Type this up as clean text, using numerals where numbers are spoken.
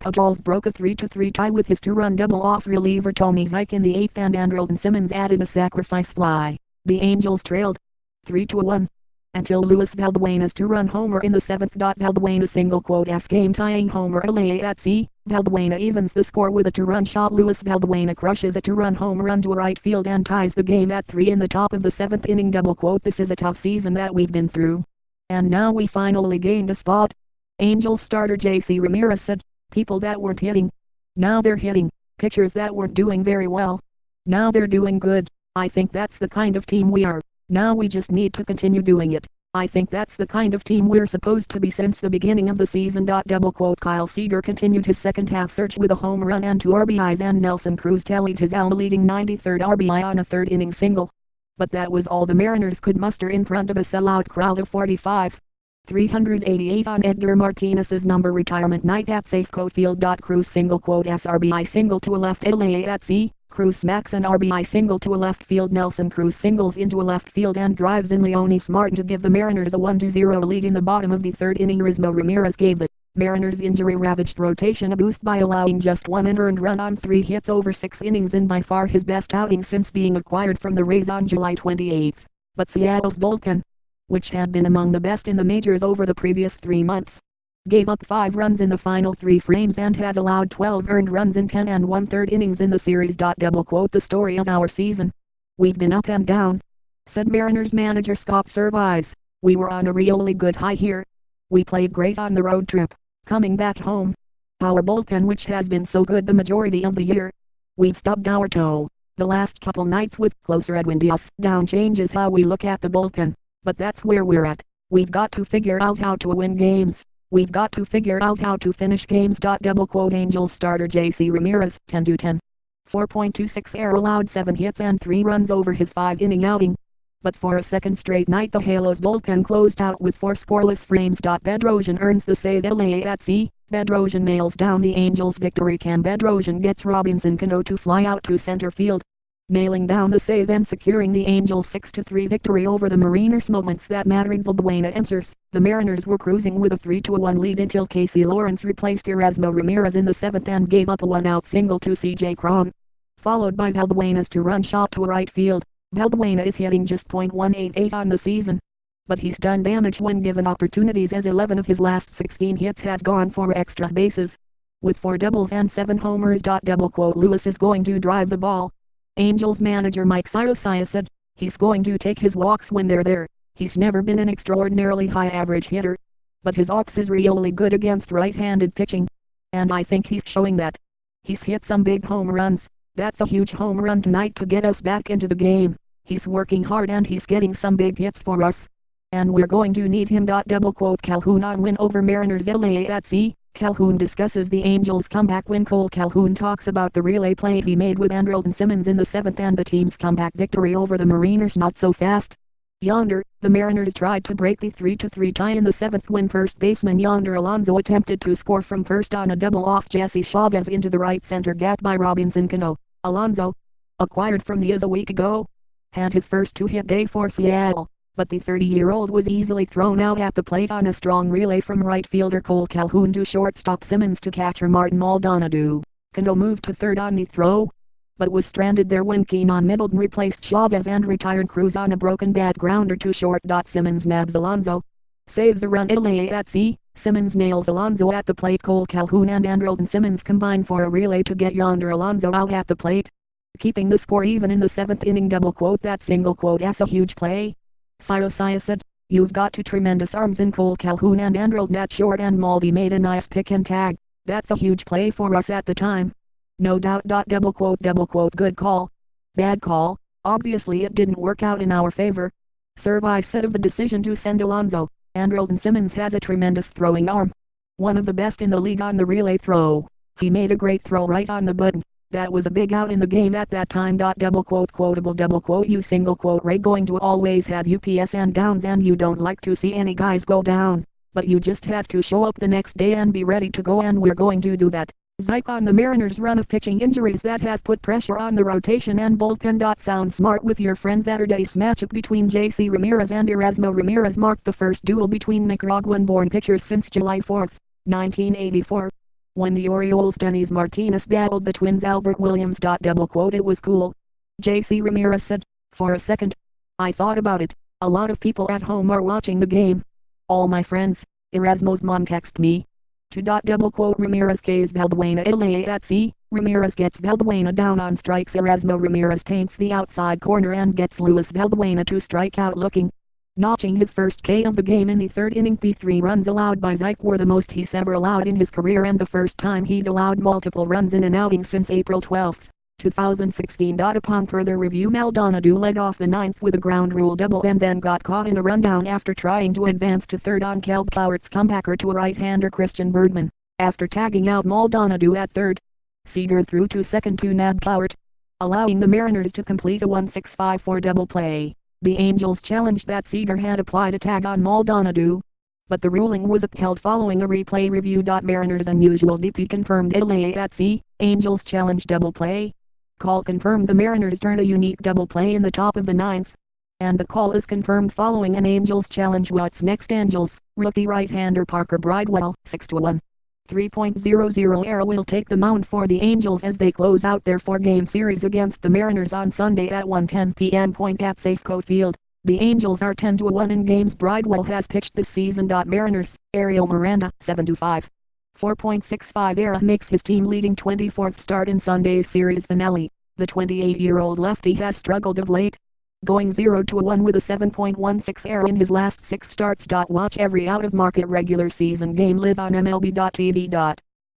Pujols broke a 3-3 tie with his two-run double off reliever Tony Zych in the 8th and Andrelton Simmons added a sacrifice fly. The Angels trailed 3-1 until Luis Valbuena's two-run homer in the 7th. Valbuena single quote game-tying homer LAFC. Valbuena evens the score with a two-run shot. Luis Valbuena crushes a two-run home run to right field and ties the game at 3 in the top of the 7th inning. Double quote This is a tough season that we've been through, and now we finally gained a spot. Angels starter JC Ramirez said, people that weren't hitting, now they're hitting. Pitchers that weren't doing very well, now they're doing good. I think that's the kind of team we are. Now we just need to continue doing it. I think that's the kind of team we're supposed to be since the beginning of the season. Double quote Kyle Seager continued his second half surge with a home run and 2 RBIs, and Nelson Cruz tallied his leading 93rd RBI on a third inning single. But that was all the Mariners could muster in front of a sellout crowd of 45,388 on Edgar Martinez's number retirement night at Safeco Field. Cruz single quote RBI single to a left LAFC. Cruz smacks an RBI single to a left field. Nelson Cruz singles into a left field and drives in Leonis Martin to give the Mariners a 1-0 lead in the bottom of the third inning. Rizmo Ramirez gave the Mariners' injury-ravaged rotation a boost by allowing just 1 unearned run on 3 hits over 6 innings in by far his best outing since being acquired from the Rays on July 28. But Seattle's bullpen, which had been among the best in the majors over the previous 3 months, gave up 5 runs in the final 3 frames and has allowed 12 earned runs in 10 1/3 innings in the series. Double quote The story of our season. We've been up and down, said Mariners manager Scott Servais. We were on a really good high here. We played great on the road trip. Coming back home, our bullpen, which has been so good the majority of the year, we've stubbed our toe. The last couple nights with closer Edwin Diaz down changes how we look at the bullpen, but that's where we're at. We've got to figure out how to win games. We've got to figure out how to finish games. Double quote Angels starter JC Ramirez 10-10. 4.26 ERA, allowed 7 hits and 3 runs over his 5-inning outing. But for a second straight night the Halos bullpen closed out with 4 scoreless frames. Bedrosian earns the save LAFC. Bedrosian nails down the Angels' victory. Cam Bedrosian gets Robinson Cano to fly out to center field, nailing down the save and securing the Angels' 6-3 victory over the Mariners. Moments that mattered. Valbuena answers. The Mariners were cruising with a 3-1 lead until Casey Lawrence replaced Erasmo Ramirez in the 7th and gave up a 1-out single to CJ Cron, followed by Valbuena's 2-run shot to right field. Valbuena is hitting just .188 on the season, but he's done damage when given opportunities, as 11 of his last 16 hits have gone for extra bases, with 4 doubles and 7 homers. Double quote Lewis is going to drive the ball. Angels manager Mike Scioscia said, he's going to take his walks when they're there. He's never been an extraordinarily high average hitter, but his ox is really good against right-handed pitching, and I think he's showing that. He's hit some big home runs. That's a huge home run tonight to get us back into the game. He's working hard and he's getting some big hits for us, and we're going to need him. Double quote Calhoun on win over Mariners LAFC. Calhoun discusses the Angels' comeback win. Cole Calhoun talks about the relay play he made with Andrelton Simmons in the 7th and the team's comeback victory over the Mariners. Not so fast, Yonder. The Mariners tried to break the 3-3 tie in the 7th when first baseman Yonder Alonso attempted to score from first on a double off Jesse Chavez into the right center gap by Robinson Cano. Alonso, acquired from the A's a week ago, had his first 2-hit day for Seattle, but the 30-year-old was easily thrown out at the plate on a strong relay from right fielder Cole Calhoun to shortstop Simmons to catcher Martin Maldonado. Cano moved to third on the throw, but was stranded there when Keenan Middleton replaced Chavez and retired Cruz on a broken bat grounder to short. Simmons nabs Alonso, saves a run. LAFC. Simmons nails Alonso at the plate. Cole Calhoun and Andrelton Simmons combine for a relay to get Yonder Alonso out at the plate, keeping the score even in the 7th inning. Double quote That single quote as a huge play. Scioscia said, you've got 2 tremendous arms in Cole Calhoun and Andrelton at short, and Maldi made a nice pick and tag. That's a huge play for us at the time. No doubt. Double quote Good call, bad call. Obviously it didn't work out in our favor. Servais said of the decision to send Alonso, Andrelton Simmons has a tremendous throwing arm, one of the best in the league on the relay throw. He made a great throw right on the button. That was a big out in the game at that time. Double quote quotable double quote You single quote Ray going to always have UPS and downs, and you don't like to see any guys go down, but you just have to show up the next day and be ready to go, and we're going to do that. Zych on the Mariners' run of pitching injuries that have put pressure on the rotation and bullpen. Sound smart with your friends. Saturday's matchup between JC Ramirez and Erasmo Ramirez marked the first duel between Nicaraguan-born pitchers since July 4, 1984. When the Orioles' Dennis Martinez battled the Twins' Albert Williams. Double quote, it was cool. J.C. Ramirez said, for a second, I thought about it. A lot of people at home are watching the game. All my friends. Erasmo's mom texted me. Double quote, Ramirez K's Valbuena Italy at sea. Ramirez gets Valbuena down on strikes. Erasmo Ramirez paints the outside corner and gets Luis Valbuena to strike out looking. Notching his first K of the game in the third inning. The 3 runs allowed by Zike were the most he's ever allowed in his career and the first time he'd allowed multiple runs in an outing since April 12, 2016. Upon further review, Maldonado led off the ninth with a ground rule double and then got caught in a rundown after trying to advance to third on Kelb Clowert's comebacker to a right-hander Christian Birdman. After tagging out Maldonado at third, Seager threw to second to nab Clowert, allowing the Mariners to complete a 1-6-5-4 double play. The Angels challenged that Seager had applied a tag on Maldonado, but the ruling was upheld following a replay review. Mariners' unusual DP confirmed Italy at sea. Angels challenge double play. Call confirmed. The Mariners turn a unique double play in the top of the ninth, and the call is confirmed following an Angels challenge. What's next? Angels, rookie right-hander Parker Bridwell, 6-1. 3.00 era will take the mound for the Angels as they close out their 4-game series against the Mariners on Sunday at 1:10 p.m. Point at Safeco Field. The Angels are 10-1 in games Bridwell has pitched this season. Mariners, Ariel Miranda, 7-5. 4.65 era makes his team leading 24th start in Sunday's series finale. The 28-year-old lefty has struggled of late, going 0-1 with a 7.16 era in his last 6 starts. Watch every out-of-market regular season game live on MLB.tv.